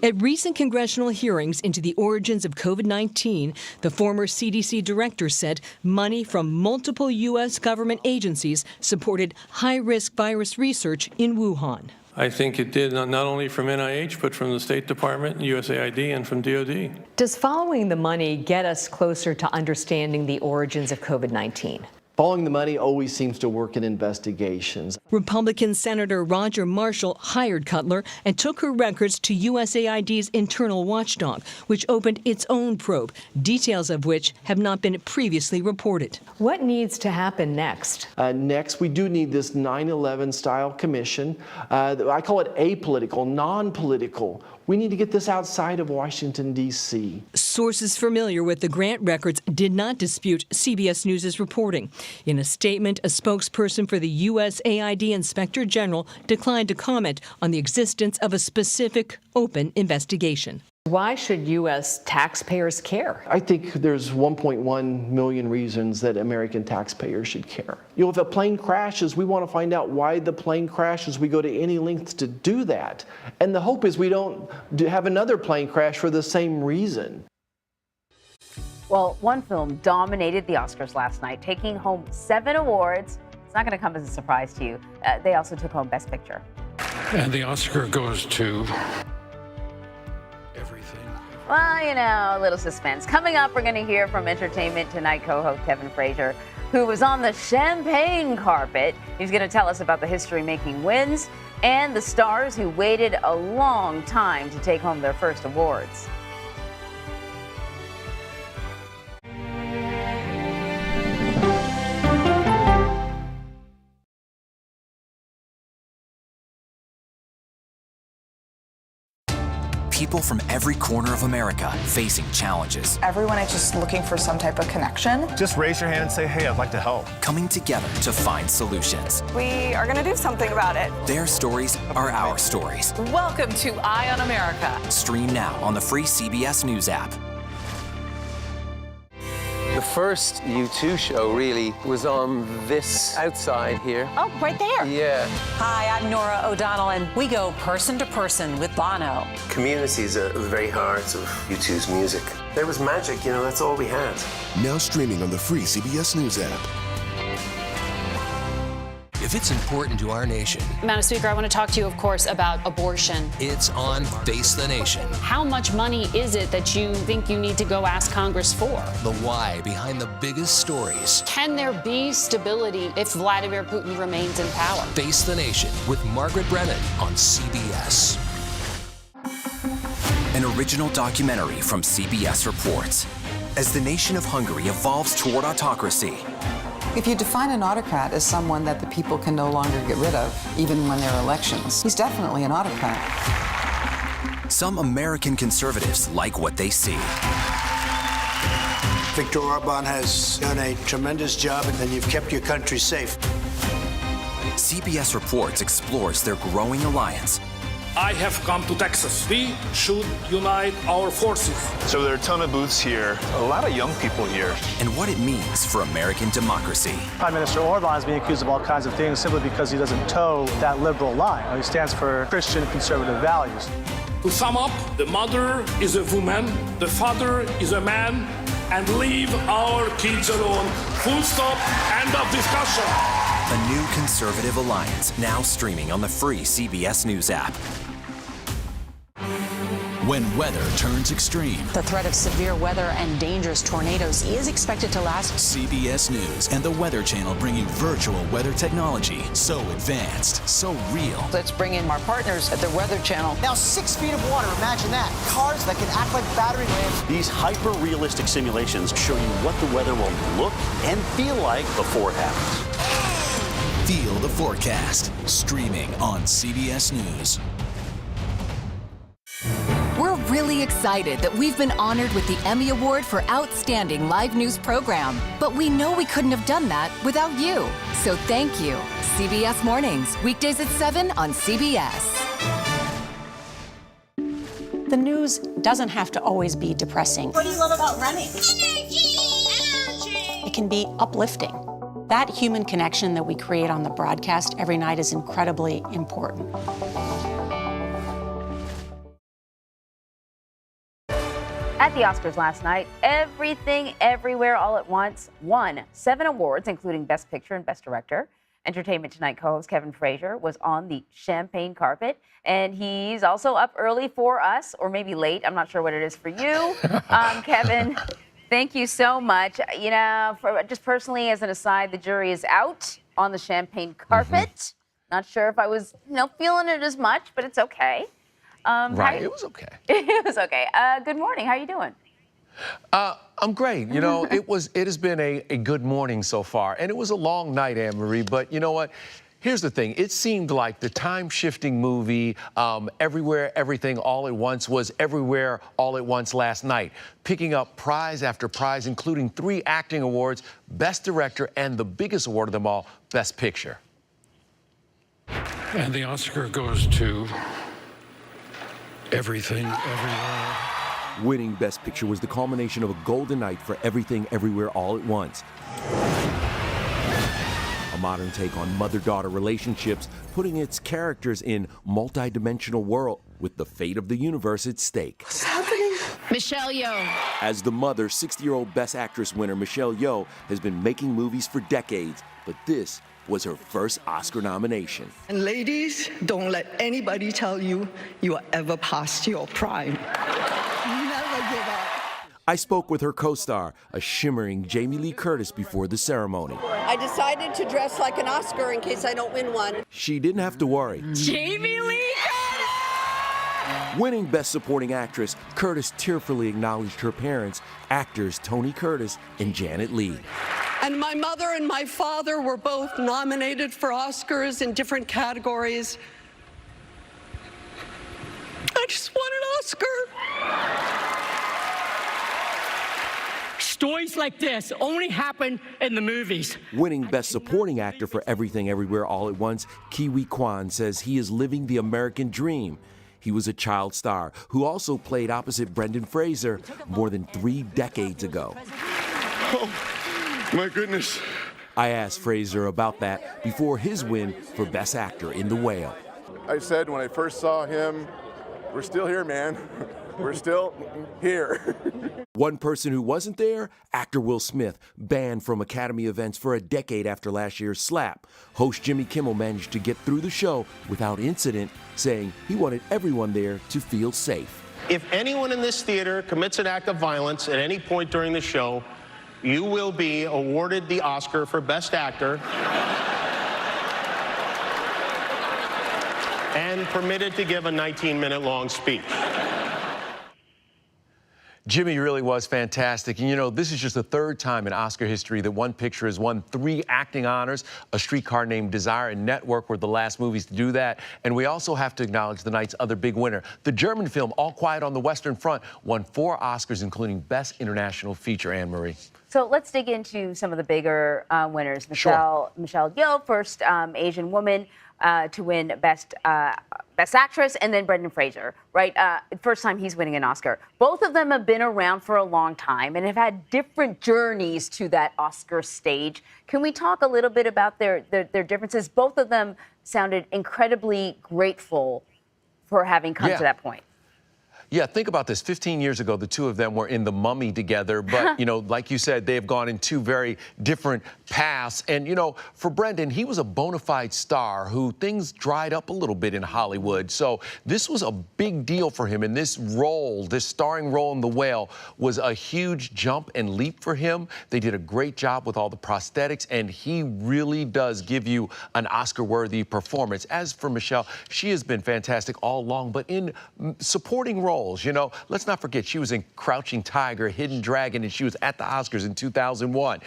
At recent congressional hearings into the origins of COVID-19, the former CDC director said money from multiple U.S. government agencies supported high-risk virus research in Wuhan. I think it did, not only from NIH, but from the State Department, USAID, and from DOD. Does following the money get us closer to understanding the origins of COVID-19? Following the money always seems to work in investigations. Republican Senator Roger Marshall hired Cutler and took her records to USAID's internal watchdog, which opened its own probe, details of which have not been previously reported. What needs to happen next? Next, we do need this 9/11 style commission. I call it apolitical, non-political. We need to get this outside of Washington, D.C. Sources familiar with the grant records did not dispute CBS News' reporting. In a statement, a spokesperson for the USAID Inspector General declined to comment on the existence of a specific open investigation. Why should U.S. taxpayers care? I think there's 1.1 million reasons that American taxpayers should care. You know, if a plane crashes, we want to find out why the plane crashes. We go to any lengths to do that. And the hope is we don't have another plane crash for the same reason. Well, one film dominated the Oscars last night, taking home 7 awards. It's not going to come as a surprise to you. They also took home Best Picture. And the Oscar goes to... Well, you know, a little suspense. Coming up, we're going to hear from Entertainment Tonight co-host Kevin Frazier, who was on the champagne carpet. He's going to tell us about the history-making wins and the stars who waited a long time to take home their first awards. People from every corner of America facing challenges. Everyone is just looking for some type of connection. Just raise your hand and say, hey, I'd like to help. Coming together to find solutions. We are going to do something about it. Their stories are our stories. Welcome to Eye on America. Stream now on the free CBS News app. The first U2 show really was on this outside here. Oh, right there. Yeah. Hi, I'm Nora O'Donnell, and we go person to person with Bono. Community is at the very heart of U2's music. There was magic, you know, that's all we had. Now streaming on the free CBS News app. If it's important to our nation. Madam Speaker, I want to talk to you, of course, about abortion. It's on Face the Nation. How much money is it that you think you need to go ask Congress for? The why behind the biggest stories. Can there be stability if Vladimir Putin remains in power? Face the Nation with Margaret Brennan on CBS. An original documentary from CBS reports. As the nation of Hungary evolves toward autocracy, if you define an autocrat as someone that the people can no longer get rid of, even when there are elections, he's definitely an autocrat. some American conservatives like what they see. Viktor Orban has done a tremendous job, and you've kept your country safe. CBS Reports explores their growing alliance. I have come to Texas. We should unite our forces. So there are a ton of booths here, a lot of young people here. And what it means for American democracy. Prime Minister Orban is being accused of all kinds of things simply because he doesn't toe that liberal line. He stands for Christian conservative values. To sum up, the mother is a woman, the father is a man, and leave our kids alone. Full stop, end of discussion. A new conservative alliance, now streaming on the free CBS News app. when weather turns extreme. The threat of severe weather and dangerous tornadoes is expected to last. CBS News and the Weather Channel bring you virtual weather technology so advanced, so real. Let's bring in our partners at the Weather Channel. Now 6 feet of water, imagine that. Cars that can act like battering rams. These hyper-realistic simulations show you what the weather will look and feel like before it happens. Feel the forecast, streaming on CBS News. We're really excited that we've been honored with the Emmy Award for Outstanding Live News Program. But we know we couldn't have done that without you. So thank you. CBS Mornings, weekdays at 7 on CBS. The news doesn't have to always be depressing. What do you love about running? It can be uplifting. That human connection that we create on the broadcast every night is incredibly important. At the Oscars last night, Everything Everywhere All at Once won 7 awards, including Best Picture and Best Director. Entertainment Tonight co-host Kevin Frazier was on the champagne carpet, and he's also up early for us, or maybe late. I'm not sure what it is for you. Kevin, thank you so much. You know, just personally, as an aside, the jury is out on the champagne carpet. Not sure if I was, feeling it as much, but it's okay. Right, it was okay. It was okay. Good morning. How are you doing? I'm great. You know, it has been a good morning so far, and it was a long night, Anne-Marie, but you know what? Here's the thing. It seemed like the time-shifting movie, Everywhere, Everything, All at Once, was everywhere all at once last night, picking up prize after prize, including 3 acting awards, Best Director, and the biggest award of them all, Best Picture. And the Oscar goes to Everything, Everywhere. Winning Best Picture was the culmination of a golden night for Everything, Everywhere, All at Once. A modern take on mother-daughter relationships, putting its characters in multi-dimensional world with the fate of the universe at stake. What's happening? Michelle Yeoh. As the mother, 60-year-old Best Actress winner Michelle Yeoh has been making movies for decades, but this was her first Oscar nomination. And ladies, don't let anybody tell you you are ever past your prime. Never give up. I spoke with her co-star, a shimmering Jamie Lee Curtis, before the ceremony. I decided to dress like an Oscar in case I don't win one. She didn't have to worry. Jamie Lee Curtis! Winning Best Supporting Actress, Curtis tearfully acknowledged her parents, actors Tony Curtis and Janet Leigh. And my mother and my father were both nominated for Oscars in different categories. I just won an Oscar. Stories like this only happen in the movies. Winning Best Supporting Actor for Everything Everywhere All at Once, Kiwi Kwan says he is living the American dream. He was a child star who also played opposite Brendan Fraser more than 3 decades ago. Oh, my goodness. I asked Fraser about that before his win for Best Actor in The Whale. I said when I first saw him, we're still here, man. We're still here. One person who wasn't there, actor Will Smith, banned from Academy events for a decade after last year's slap. Host Jimmy Kimmel managed to get through the show without incident, saying he wanted everyone there to feel safe. If anyone in this theater commits an act of violence at any point during the show, you will be awarded the Oscar for Best Actor and permitted to give a 19-minute long speech. Jimmy really was fantastic. And you know, this is just the 3rd time in Oscar history that one picture has won 3 acting honors. A Streetcar Named Desire and Network were the last movies to do that. And we also have to acknowledge the night's other big winner. The German film All Quiet on the Western Front won 4 Oscars, including Best International Feature, Anne-Marie. So let's dig into some of the bigger winners. Michelle Yeoh, first Asian woman to win Best Actress, and then Brendan Fraser, right? First time he's winning an Oscar. Both of them have been around for a long time and have had different journeys to that Oscar stage. Can we talk a little bit about their differences? Both of them sounded incredibly grateful for having come to that point. Yeah, think about this. 15 years ago, the two of them were in The Mummy together. But, like you said, they have gone in two very different paths. And, for Brendan, he was a bona fide star who things dried up a little bit in Hollywood. So this was a big deal for him. And this role, this starring role in The Whale, was a huge jump and leap for him. They did a great job with all the prosthetics. And he really does give you an Oscar-worthy performance. As for Michelle, she has been fantastic all along. But in supporting roles, let's not forget she was in Crouching Tiger, Hidden Dragon, and she was at the Oscars in 2001.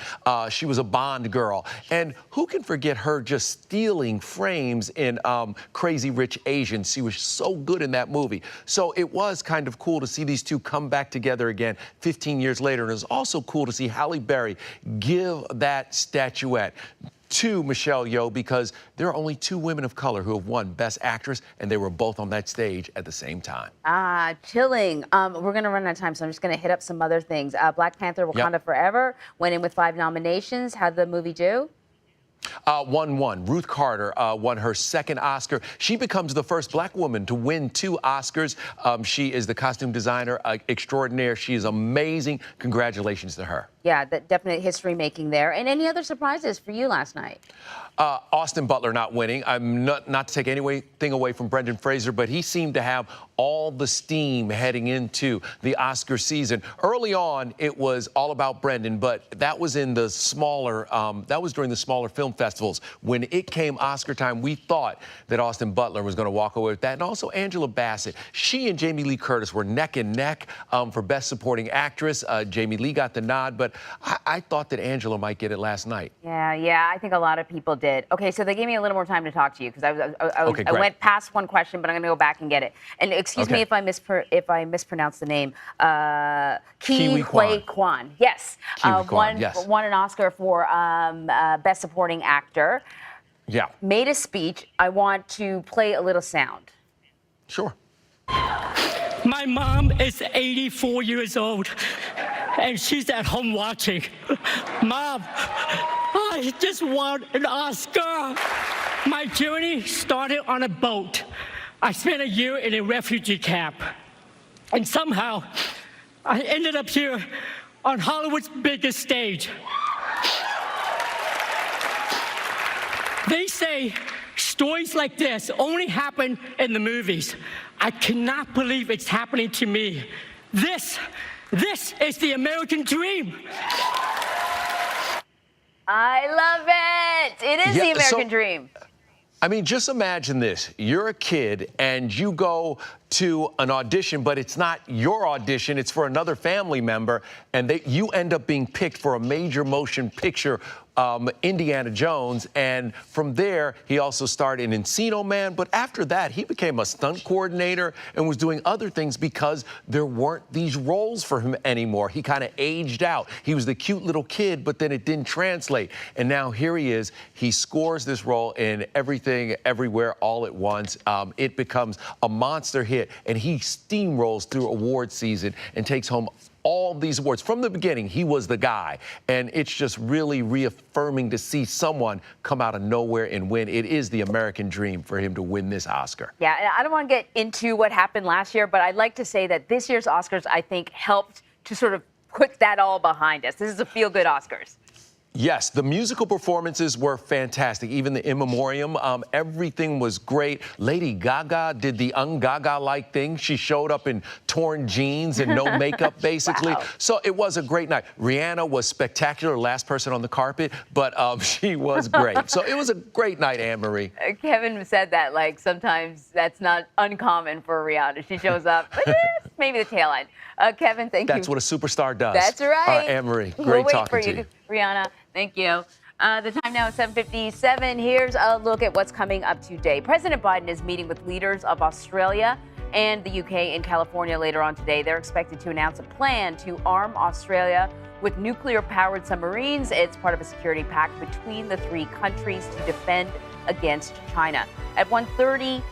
She was a Bond girl. And who can forget her just stealing frames in Crazy Rich Asians? She was so good in that movie. So it was kind of cool to see these two come back together again 15 years later. And it was also cool to see Halle Berry give that statuette to Michelle Yeoh, because there are only two women of color who have won Best Actress, and they were both on that stage at the same time. Chilling. We're going to run out of time, so I'm just going to hit up some other things. Black Panther, Wakanda Forever went in with 5 nominations. How'd the movie do? Won. Ruth Carter won her second Oscar. She becomes the first black woman to win 2 Oscars. She is the costume designer extraordinaire. She is amazing. Congratulations to her. Yeah, definite history making there. And any other surprises for you last night? Austin Butler not winning. I'm not to take anything away from Brendan Fraser, but he seemed to have all the steam heading into the Oscar season. Early on, it was all about Brendan, but that was in the smaller, that was during the smaller film festivals. When it came Oscar time, we thought that Austin Butler was going to walk away with that. And also Angela Bassett. She and Jamie Lee Curtis were neck and neck for Best Supporting Actress. Jamie Lee got the nod, but I thought that Angela might get it last night. Yeah, I think a lot of people did. Okay, so they gave me a little more time to talk to you, because I went past one question, but I'm going to go back and get it. And excuse me if I mispronounce the name. Ke Huy Quan. Yes. Won an Oscar for Best Supporting Actor. Yeah. Made a speech. I want to play a little sound. Sure. My mom is 84 years old, and she's at home watching. Mom, I just won an Oscar. My journey started on a boat. I spent a year in a refugee camp, and somehow I ended up here on Hollywood's biggest stage. They say stories like this only happen in the movies. I cannot believe it's happening to me. This is the American dream. I love it. It is the American dream. I mean, just imagine this. You're a kid and you go to an audition, but it's not your audition. It's for another family member. And you end up being picked for a major motion picture, Indiana Jones. And from there, he also starred in Encino Man. But after that, he became a stunt coordinator and was doing other things because there weren't these roles for him anymore. He kind of aged out. He was the cute little kid, but then it didn't translate. And now here he is. He scores this role in Everything, Everywhere, All at Once. It becomes a monster hit, and he steamrolls through award season and takes home all these awards. From the beginning, he was the guy, and it's just really reaffirming to see someone come out of nowhere and win. It is the American dream for him to win this Oscar. Yeah, and I don't want to get into what happened last year, but I'd like to say that this year's Oscars, I think, helped to sort of put that all behind us. This is a feel-good Oscars. Yes, the musical performances were fantastic. Even the In Memoriam, everything was great. Lady Gaga did the un-Gaga-like thing. She showed up in torn jeans and no makeup, basically. Wow. So it was a great night. Rihanna was spectacular, last person on the carpet, but she was great. So it was a great night, Anne-Marie. Kevin said that, like, sometimes that's not uncommon for Rihanna. She shows up, maybe the tail end. Kevin, thank you. That's what a superstar does. That's right. Anne-Marie, great we'll wait talking for to you. Rihanna, thank you. The time now is 7:57. Here's a look at what's coming up today. President Biden is meeting with leaders of Australia and the UK and California later on today. They're expected to announce a plan to arm Australia with nuclear-powered submarines. It's part of a security pact between the three countries to defend against China. At 1:30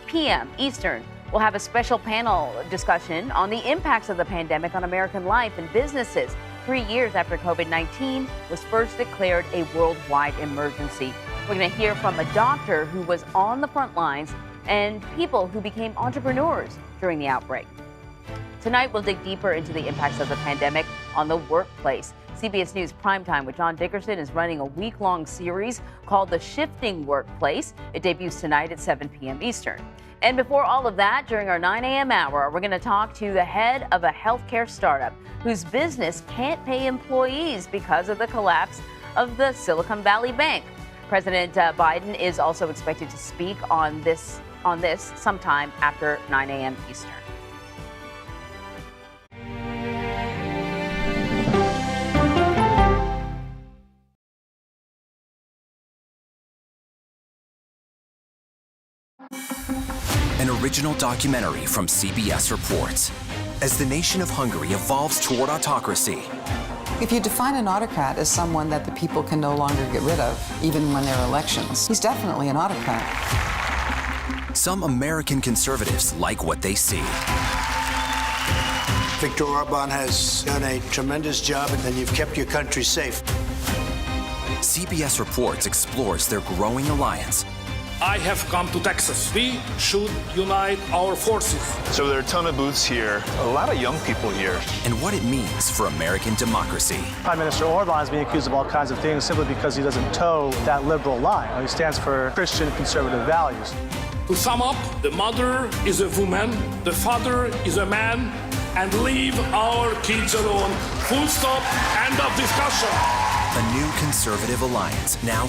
p.m. Eastern, we'll have a special panel discussion on the impacts of the pandemic on American life and businesses 3 years after COVID-19 was first declared a worldwide emergency. We're going to hear from a doctor who was on the front lines and people who became entrepreneurs during the outbreak. Tonight, we'll dig deeper into the impacts of the pandemic on the workplace. CBS News Primetime with John Dickerson is running a week-long series called The Shifting Workplace. It debuts tonight at 7 p.m. Eastern. And before all of that, during our 9 a.m. hour, we're going to talk to the head of a healthcare startup whose business can't pay employees because of the collapse of the Silicon Valley Bank. President Biden is also expected to speak on this sometime after 9 a.m. Eastern. An original documentary from CBS reports. As the nation of Hungary evolves toward autocracy, If you define an autocrat as someone that the people can no longer get rid of, even when there are elections, he's definitely an autocrat. some American conservatives like what they see. Viktor Orban has done a tremendous job, and you've kept your country safe. CBS Reports explores their growing alliance. I have come to Texas. We should unite our forces. So there are a ton of booths here, a lot of young people here. And what it means for American democracy. Prime Minister Orban is being accused of all kinds of things simply because he doesn't toe that liberal line. He stands for Christian conservative values. To sum up, the mother is a woman, the father is a man, and leave our kids alone. Full stop, end of discussion. A new conservative alliance now